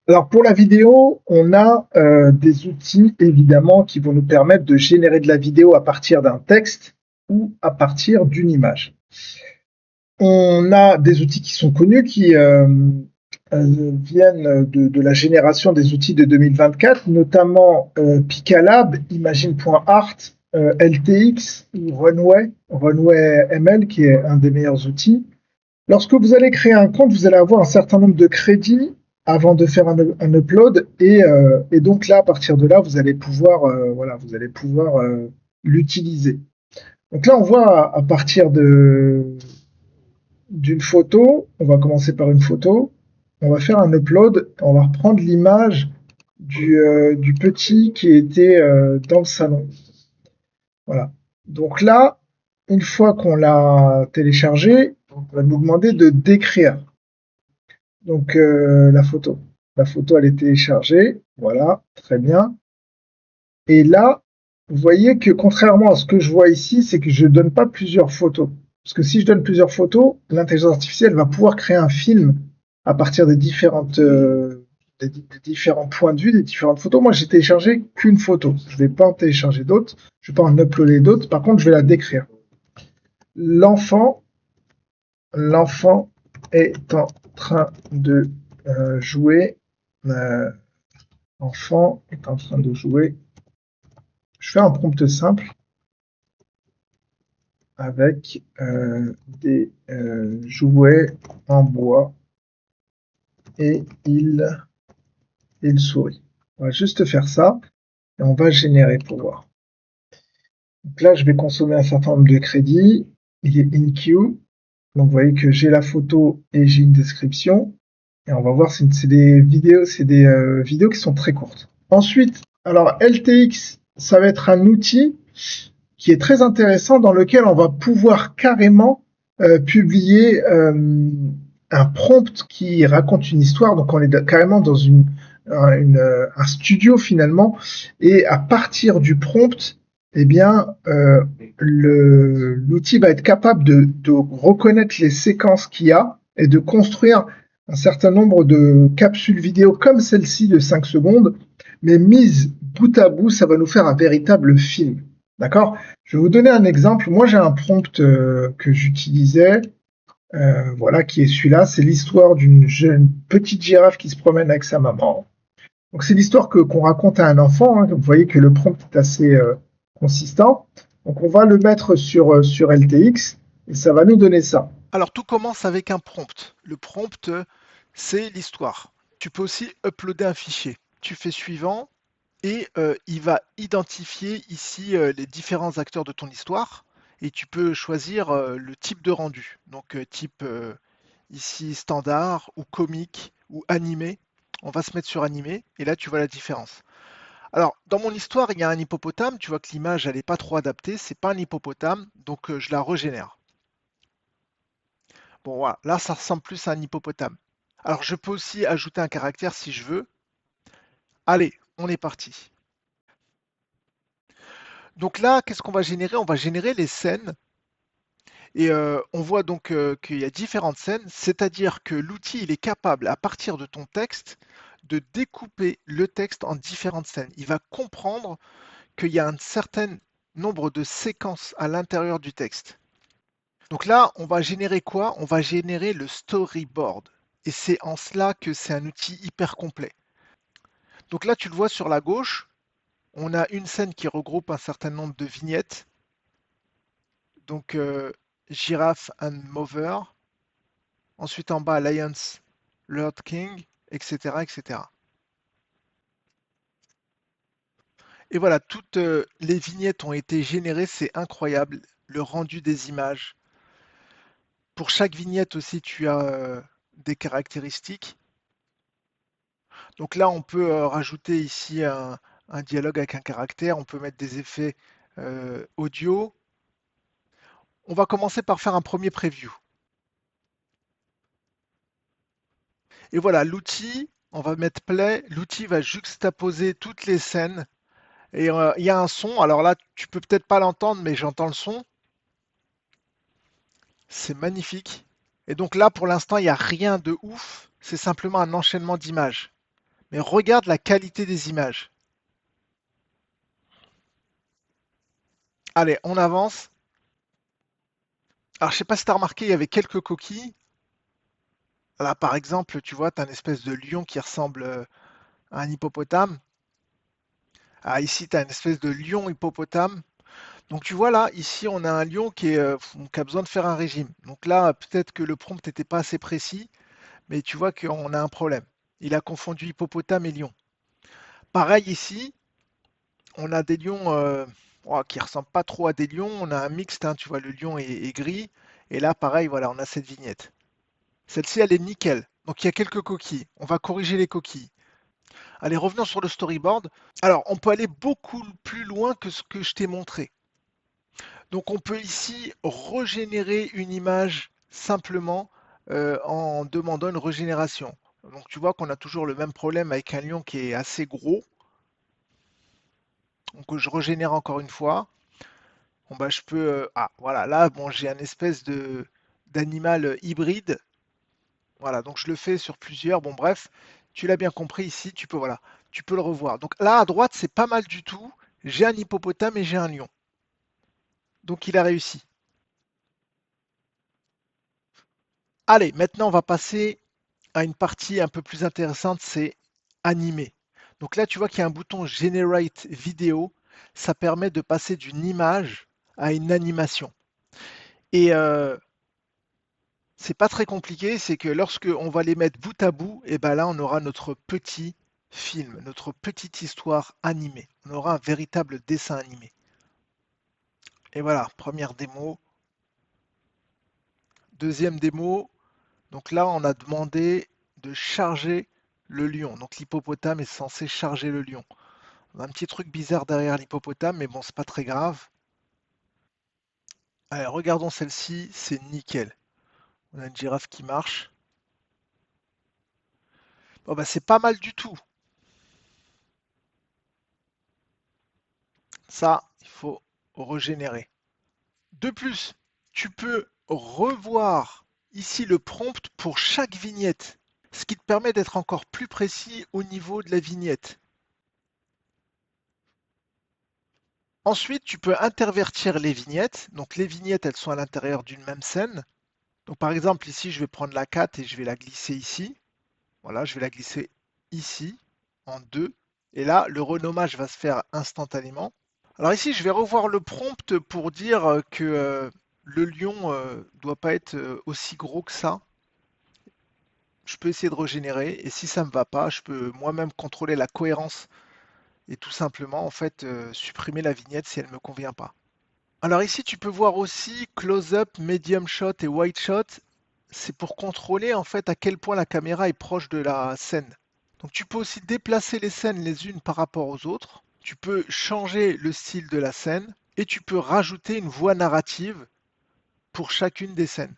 Alors pour la vidéo, on a des outils évidemment qui vont nous permettre de générer de la vidéo à partir d'un texte ou à partir d'une image. On a des outils qui sont connus qui viennent de la génération des outils de 2024, notamment Picalab, Imagine.art, LTX ou Runway ML qui est un des meilleurs outils. Lorsque vous allez créer un compte, vous allez avoir un certain nombre de crédits avant de faire un upload et donc là, à partir de là, vous allez pouvoir, voilà, vous allez pouvoir l'utiliser. Donc là, on voit à partir d'une photo, on va commencer par une photo, on va faire un upload, on va reprendre l'image du petit qui était dans le salon. Voilà. Donc là, une fois qu'on l'a téléchargé, on va nous demander de décrire. Donc la photo. La photo, elle est téléchargée. Voilà, très bien. Et là, vous voyez que contrairement à ce que je vois ici, c'est que je ne donne pas plusieurs photos. Parce que si je donne plusieurs photos, l'intelligence artificielle va pouvoir créer un film à partir des différents points de vue, des différentes photos. Moi, j'ai téléchargé qu'une photo. Je ne vais pas en télécharger d'autres. Je ne vais pas en uploader d'autres. Par contre, je vais la décrire. L'enfant, l'enfant est en train de jouer. Euh, L'enfant est en train de jouer. Je fais un prompt simple avec des jouets en bois et il sourit. On va juste faire ça et on va générer pour voir. Donc là, je vais consommer un certain nombre de crédits. Il est in queue. Donc vous voyez que j'ai la photo et j'ai une description. Et on va voir, c'est des vidéos, vidéos qui sont très courtes. Ensuite, alors LTX, ça va être un outil qui est très intéressant dans lequel on va pouvoir carrément publier un prompt qui raconte une histoire. Donc on est carrément dans un studio finalement, et à partir du prompt, eh bien, l'outil va être capable de reconnaître les séquences qu'il y a et de construire un certain nombre de capsules vidéo comme celle-ci de 5 secondes, mais mises bout à bout, ça va nous faire un véritable film. D'accord? Je vais vous donner un exemple. Moi, j'ai un prompt que j'utilisais, voilà, qui est celui-là. C'est l'histoire d'une jeune petite girafe qui se promène avec sa maman. Donc, c'est l'histoire qu'on raconte à un enfant, hein. Vous voyez que le prompt est assez consistant. Donc, on va le mettre sur LTX et ça va nous donner ça. Alors tout commence avec un prompt. Le prompt, c'est l'histoire. Tu peux aussi uploader un fichier. Tu fais suivant et il va identifier ici les différents acteurs de ton histoire et tu peux choisir le type de rendu. Donc type ici standard ou comique ou animé. On va se mettre sur animé et là tu vois la différence. Alors dans mon histoire il y a un hippopotame. Tu vois que l'image elle n'est pas trop adaptée. C'est pas un hippopotame donc je la régénère. Bon, voilà, là, ça ressemble plus à un hippopotame. Alors, je peux aussi ajouter un caractère si je veux. Allez, on est parti. Donc là, qu'est-ce qu'on va générer? On va générer les scènes. Et on voit donc qu'il y a différentes scènes, c'est-à-dire que l'outil, il est capable, à partir de ton texte, de découper le texte en différentes scènes. Il va comprendre qu'il y a un certain nombre de séquences à l'intérieur du texte. Donc là, on va générer quoi? On va générer le storyboard. Et c'est en cela que c'est un outil hyper complet. Donc là, tu le vois sur la gauche, on a une scène qui regroupe un certain nombre de vignettes. Donc Giraffe and Mover. Ensuite en bas, Lions, Lord King, etc. etc. Et voilà, toutes les vignettes ont été générées, c'est incroyable. Le rendu des images. Pour chaque vignette aussi, tu as des caractéristiques. Donc là, on peut rajouter ici un dialogue avec un caractère, on peut mettre des effets audio. On va commencer par faire un premier preview. Et voilà, l'outil, on va mettre play, l'outil va juxtaposer toutes les scènes. Et il y a un son, alors là, tu peux peut-être pas l'entendre, mais j'entends le son. C'est magnifique. Et donc là, pour l'instant, il n'y a rien de ouf, c'est simplement un enchaînement d'images. Mais regarde la qualité des images. Allez, on avance. Alors, je sais pas si tu as remarqué, il y avait quelques coquilles. Là, par exemple, tu vois, tu as une espèce de lion qui ressemble à un hippopotame. Ah, ici, tu as une espèce de lion hippopotame. Donc, tu vois, là, ici, on a un lion qui a besoin de faire un régime. Donc là, peut-être que le prompt n'était pas assez précis, mais tu vois qu'on a un problème. Il a confondu hippopotame et lion. Pareil ici, on a des lions qui ressemblent pas trop à des lions. On a un mixte, hein, tu vois, le lion est gris. Et là, pareil, voilà, on a cette vignette. Celle-ci, elle est nickel. Donc il y a quelques coquilles. On va corriger les coquilles. Allez, revenons sur le storyboard. Alors, on peut aller beaucoup plus loin que ce que je t'ai montré. Donc on peut ici régénérer une image simplement en demandant une régénération. Donc tu vois qu'on a toujours le même problème avec un lion qui est assez gros. Donc je régénère encore une fois. Bon bah je peux. Ah voilà, là bon j'ai un espèce de d'animal hybride. Voilà, donc je le fais sur plusieurs. Bon bref, tu l'as bien compris ici, tu peux voilà, tu peux le revoir. Donc là à droite, c'est pas mal du tout. J'ai un hippopotame et j'ai un lion. Donc il a réussi. Allez, maintenant on va passer à une partie un peu plus intéressante, c'est animer. Donc là, tu vois qu'il y a un bouton Generate Video. Ça permet de passer d'une image à une animation. Et c'est pas très compliqué, c'est que lorsque on va les mettre bout à bout, et ben là, on aura notre petit film, notre petite histoire animée. On aura un véritable dessin animé. Et voilà, première démo. Deuxième démo. Donc là, on a demandé de charger le lion. Donc l'hippopotame est censé charger le lion. On a un petit truc bizarre derrière l'hippopotame, mais bon, c'est pas très grave. Allez, regardons celle-ci, c'est nickel. On a une girafe qui marche. Bon, bah, c'est pas mal du tout. Ça, il faut régénérer. De plus, tu peux revoir ici le prompt pour chaque vignette, ce qui te permet d'être encore plus précis au niveau de la vignette. Ensuite, tu peux intervertir les vignettes. Donc les vignettes, elles sont à l'intérieur d'une même scène. Donc par exemple, ici, je vais prendre la 4 et je vais la glisser ici. Voilà, je vais la glisser ici, en 2. Et là, le renommage va se faire instantanément. Alors ici, je vais revoir le prompt pour dire que le lion doit pas être aussi gros que ça. Je peux essayer de régénérer et si ça me va pas, je peux moi-même contrôler la cohérence et tout simplement en fait supprimer la vignette si elle me convient pas. Alors ici, tu peux voir aussi close-up, medium shot et wide shot. C'est pour contrôler en fait à quel point la caméra est proche de la scène. Donc tu peux aussi déplacer les scènes les unes par rapport aux autres. Tu peux changer le style de la scène et tu peux rajouter une voix narrative pour chacune des scènes.